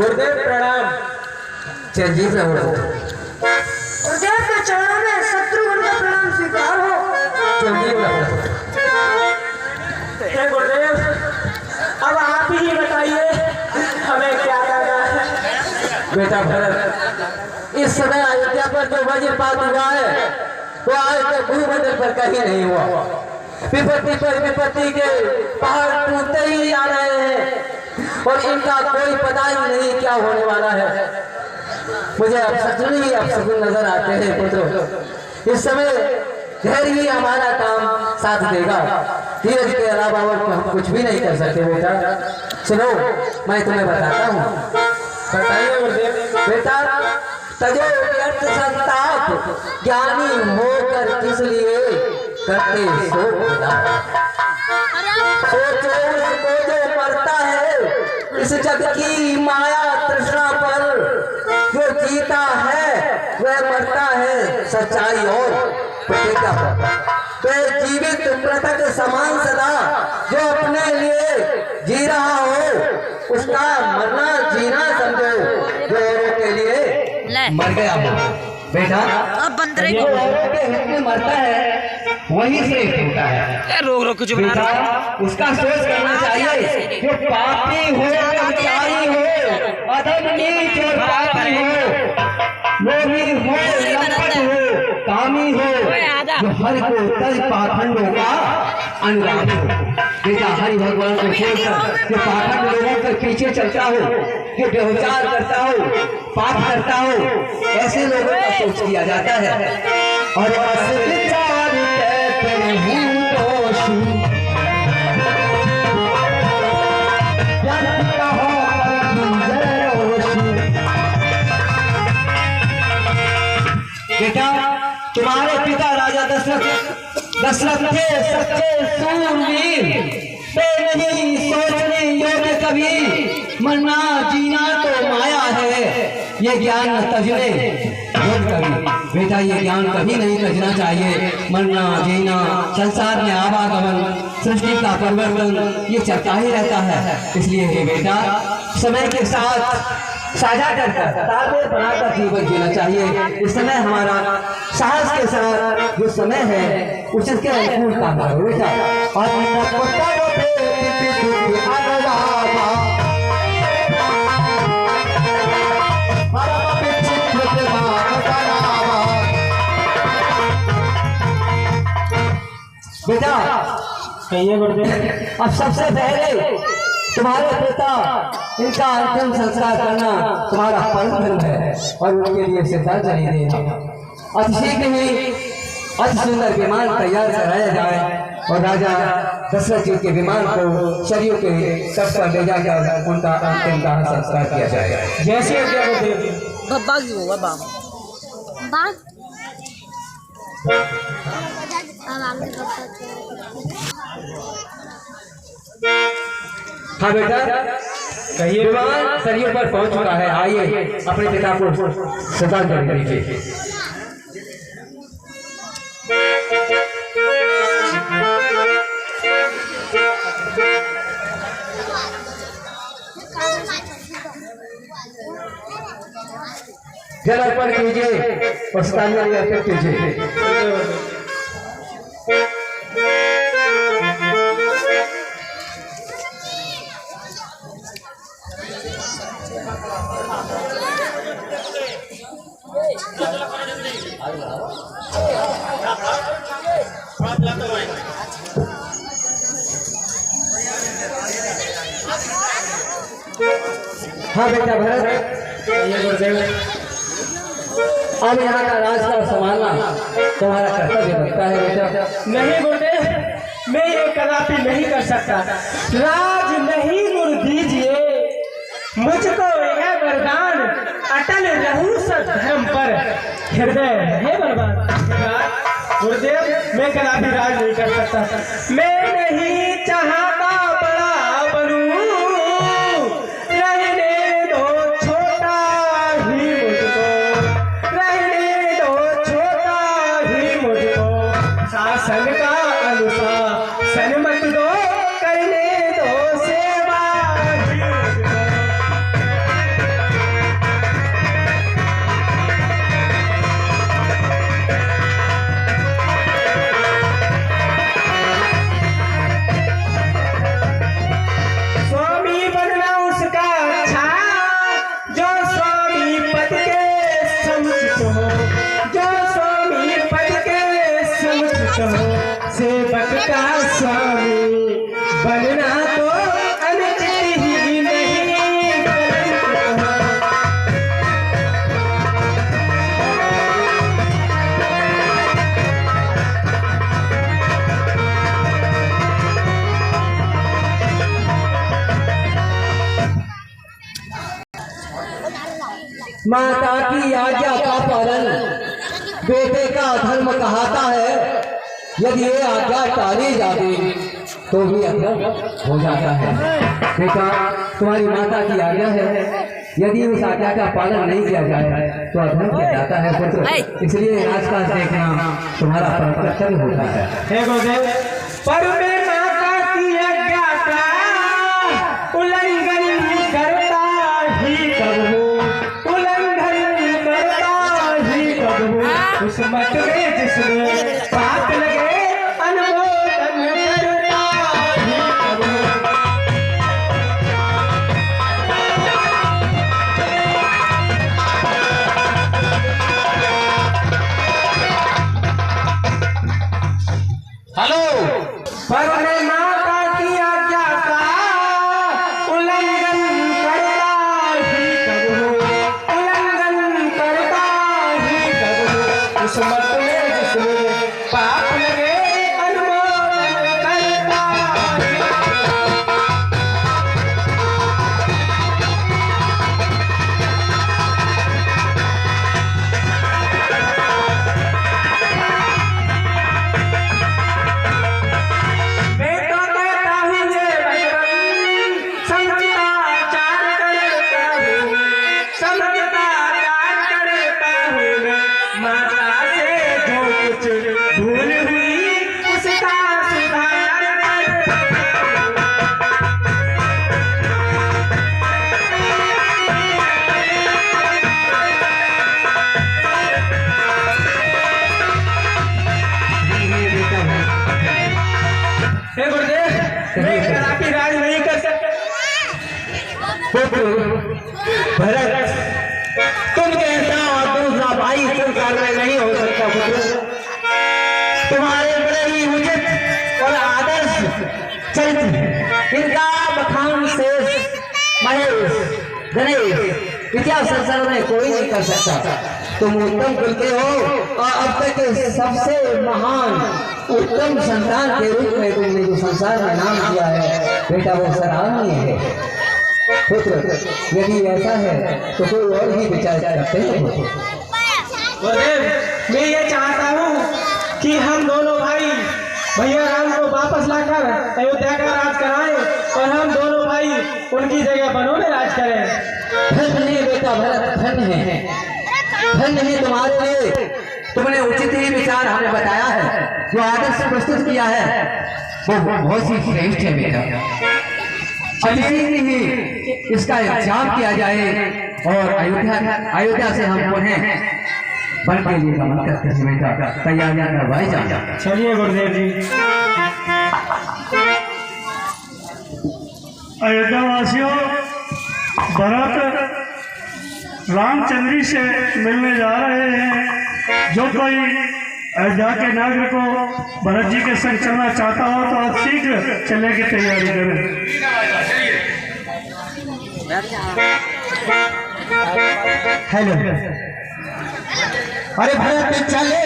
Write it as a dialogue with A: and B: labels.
A: गुरुदेव प्रणाम।
B: चिरंजीव रहो।
C: गुरुदेव के चरणों में शत्रुघ्न का प्रणाम स्वीकार हो।
B: चिरंजीव रहो।
A: हे गुरुदेव, अब आप ही बताइए हमें क्या करना है।
B: बेटा भरत, इस समय अयोध्या पर जो वज्रपात हुआ है वो आज तक भूमंडल पर कहीं नहीं हुआ। विपत्ति पर विपत्ति के पहाड़ टूटते ही आ रहे हैं और इनका कोई पता ही नहीं क्या होने वाला है। मुझे अपशकुन नजर आते हैं पुत्र। इस समय धैर्य ही हमारा काम साथ देगा। धीरज के अलावा और हम कुछ भी नहीं कर सकते। बेटा सुनो, मैं तुम्हें बताता हूँ।
A: बताइए गुरुदेव।
B: बेटा, तजो व्यर्थ संताप, ज्ञानी होकर किस लिए करते सो खुदा। सोचो उसको जो मरता है इस जग की माया तृष्णा पर, जो जीता है वह मरता है सच्चाई और प्रतिज्ञा पर। वे जीवित मृतक समान सदा, जो अपने लिए जी रहा हो उसका मरना जीना समझो, जो औरों के लिए मर गया हो। बेटा, जो औरों के हित में मरता है वही श्रेष्ठ होता है।
D: रोक कुछ बना
B: बेटा, उसका सोच करना चाहिए। जो पापी हो, व्यभिचारी हो, अधम नीच और पापी हो, लोभी हो, लंपट हो, कामी हो, जो हरि को तज पाखंडों का अनुराग हो। बेटा, हरि भगवान को छोड़कर जो पाखंड लोगों के पीछे चलता हो, जो व्यभिचार करता हो, पाप करता हो, ऐसे लोगों का सोच किया जाता है। और असविचार कहते हैं दोषी, जन कहो जय रोषी। बेटा, तुम्हारे पिता राजा दशरथ थे सच्चे सूरवीर। वे नहीं सोचने योग्य कभी, मरना जीना तो माया है, ये ज्ञान न तजने योग्य कभी। बेटा, ये ज्ञान कभी नहीं तजना चाहिए। मरना जीना, संसार में आवागमन, सृष्टि का परिवर्तन, ये चलता ही रहता है। इसलिए हे बेटा, समय के साथ साझा करकर तालमेल बनाकर जीवन जीना चाहिए। इस समय हमारा साहस के साथ जो समय है उसके अनुकूल काम करो बेटा। और बेटा,
A: कहिए गुरुदेव।
B: अब सबसे पहले तुम्हारे पिता इनका अंतिम संस्कार करना तुम्हारा परम धर्म है और उनके लिए श्रद्धांजलि देना। अति शीघ्र ही अति सुंदर विमान तैयार कराया जाए और राजा दशरथ जी के विमान को शरीर के तट पर ले जाकर उनका अंतिम दाह संस्कार किया जाए।
A: जैसे क्या गुरुदेव।
B: हाँ बेटा,
A: कहिए।
B: विमान शरीर पर पहुंच चुका है। आइए अपने पिता को श्रद्धांजलि दीजिए। जल अर्पण कीजिए और श्रद्धांजलि अर्पित कीजिए। हाँ बेटा भरत,
A: कहिए गुरुदेव।
B: अब यहाँ का राजकाज संभालना तुम्हारा कर्तव्य बनता है बेटा।
A: नहीं गुरुदेव, मैं ये कदापि नहीं कर सकता। राज नहीं गुरु दीजिए मुझको यह वरदान, अटल रहूं सद्धर्म पर, हृदय है बलवान। गुरुदेव, मैं कदापि राज नहीं कर सकता। मैं नहीं चाहता बड़ा बनूं, रहने दो छोटा ही मुझको, रहने दो छोटा ही मुझको, शासन का अनुशासन मत दो, करने दो सेवा ही मुझको। उसका अच्छा जो स्वामी पद के समुचित हो, जो स्वामी पद के समुचित हो, सेवक का स्वामी बनना तो अनुचित ही नहीं कलंक हो।
B: माता की आज्ञा का पालन बेटे का धर्म कहता है। यदि ये आज्ञा टाली जाती तो भी अधर्म हो जाता है। बेटा, तुम्हारी माता की आज्ञा है, यदि उस आज्ञा का पालन नहीं किया जाए तो अधर्म किया जाता है पुत्र। इसलिए आसपास देखना तुम्हारा कर्तव्य होता है।
A: हे गुरुदेव, पर मैं माता की आज्ञा का उल्लंघन करता ही कब हूँ, उल्लंघन करता ही कब हूँ। उस मत में जिसमें पाप लगे अनुमोदन करता ही कब हूँ।
B: हेलो,
A: पर मैं माता की आज्ञा का उल्लंघन करता ही कब हूँ, उल्लंघन करता ही कब हूँ। उस मत में जिसमें पाप लगे अनुमोदन करता ही कब हूँ। मैं तो कहता हूँ ये भगवान समझदार करता हूँ, समझदार करता हूँ मैं। माता से जो कुछ भूल हुई उसका सुधार करता हूँ। हे गुरुदेव, मैं कदापि राज नहीं कर सकता।
B: भरत, तुम कहता और दूसरा भाई संसार में नहीं हो सकता पुत्र। तुम्हारे बड़े ही उचित और आदर्श चरित्र, इनका बखान शेष, महेश, गणेश इतिहास संसार में कोई नहीं कर सकता। तुम उत्तम कुल के हो और अब तक के सबसे महान उत्तम संतान के रूप में तुमने जो संसार में नाम दिया है बेटा, वो सराहनीय है पुत्र। यदि ऐसा है तो कोई और भी विचार करते हैं।
A: गुरुदेव, मैं ये चाहता हूँ कि हम दोनों भाई भैया राम को वापस लाकर अयोध्या का राज कराएं और हम दोनों भाई उनकी जगह बनों में राज करें।
B: धन्य है बेटा भरत, धन्य है, धन्य है तुम्हारे लिए। तुमने उचित ही विचार हमें बताया है, जो आदर्श प्रस्तुत किया है वो बहुत ही श्रेष्ठ है बेटा। अभी ही इसका इंतजाम किया जाए और अयोध्या से हम पुनः वन के लिए गमन करते हैं बेटा। तैयारियां करवाई जाए।
A: चलिए गुरुदेव जी।
D: अयोध्या वासियों, भरत रामचंद्री से मिलने जा रहे हैं। जो कोई अयोध्या के नागरिक को भरत जी के संग चलना चाहता हो तो आप शीघ्र चलने की तैयारी करें।
B: हेलो, अरे भरत चले